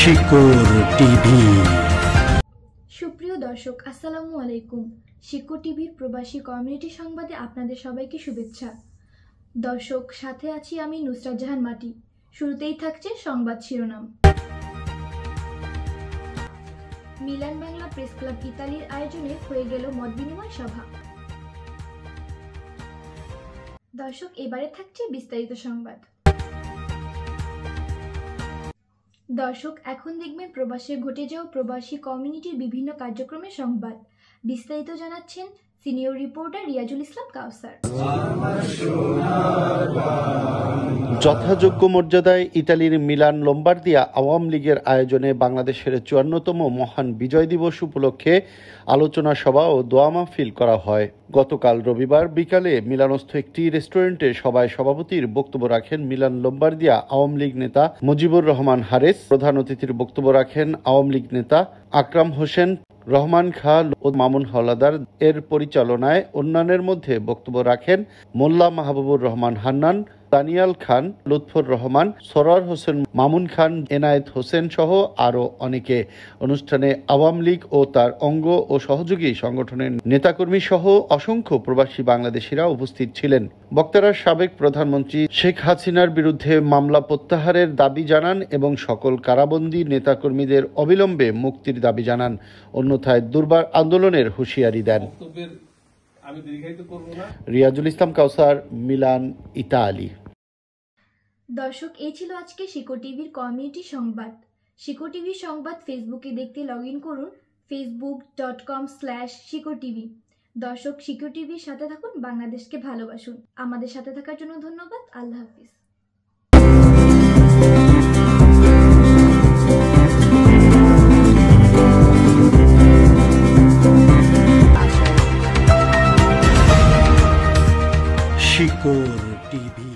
শিকড় টিভি। সুপ্রিয় দর্শক, আসসালামু আলাইকুম। শিকড় টিভির প্রবাসী কমিউনিটি সংবাদে আপনাদের সবাইকে শুভেচ্ছা। দর্শক, সাথে আছি আমি নুসরাত জাহান মাটি। শুরুতেই থাকছে সংবাদ শিরোনাম। মিলান বাংলা প্রেস ক্লাব ইতালির আয়োজনে হয়ে গেল মত বিনিময় সভা। দর্শক, এবারে থাকছে বিস্তারিত সংবাদ। দর্শক, এখন দেখবেন প্রবাসে ঘটে যাওয়া প্রবাসী কমিউনিটির বিভিন্ন কার্যক্রমের সংবাদ। বিস্তারিত জানাচ্ছেন সিনিয়র রিপোর্টার রিয়াজুল ইসলাম কাউসার। যথাযোগ্য মর্যাদায় ইতালির মিলান লম্বার্দিয়া আওয়ামী লীগের আয়োজনে বাংলাদেশের 54তম মহান বিজয় দিবস উপলক্ষে আলোচনা সভা ও দোয়া মাহফিল করা হয়। গতকাল রবিবার বিকালে মিলানস্থ একটি রেস্টুরেন্টে সভায় সভাপতির বক্তব্য রাখেন মিলান লম্বার্দিয়া আওয়ামী লীগ নেতা মুজিবুর রহমান হারেস। প্রধান অতিথির বক্তব্য রাখেন আওয়ামী লীগ নেতা আকরাম হোসেন, রহমান খান ও মামুন হাওলাদার। এর পরিচালনায় অন্যান্যের মধ্যে বক্তব্য রাখেন মোল্লা মাহবুবুর রহমান হান্নান, দানিয়াল খান, লুৎফর রহমান, সরোয়ার হোসেন, মামুন খান, এনায়েত হোসেন সহ আরও অনেকে। অনুষ্ঠানে আওয়ামী লীগ ও তার অঙ্গ ও সহযোগী সংগঠনের নেতাকর্মী সহ অসংখ্য প্রবাসী বাংলাদেশিরা উপস্থিত ছিলেন। বক্তারা সাবেক প্রধানমন্ত্রী শেখ হাসিনার বিরুদ্ধে মামলা প্রত্যাহারের দাবি জানান এবং সকল কারাবন্দী নেতাকর্মীদের অবিলম্বে মুক্তির দাবি জানান। অন্যথায় দুর্বার আন্দোলনের হুঁশিয়ারি দেন। রিয়াজুল ইসলাম কাউসার, মিলান, ইতালি। দর্শক, এই ছিল আজকে শিকড় টিভির কমিউনিটি সংবাদ। শিকড় টিভির সংবাদ ফেসবুকে দেখতে লগ ইন করুন facebook.com/শিকড় টিভি। দর্শক, শিকড় টিভির সাথে থাকুন, বাংলাদেশকে ভালোবাসুন। আমাদের সাথে থাকার জন্য ধন্যবাদ। আল্লাহ হাফিজ। শিকড় টিভি।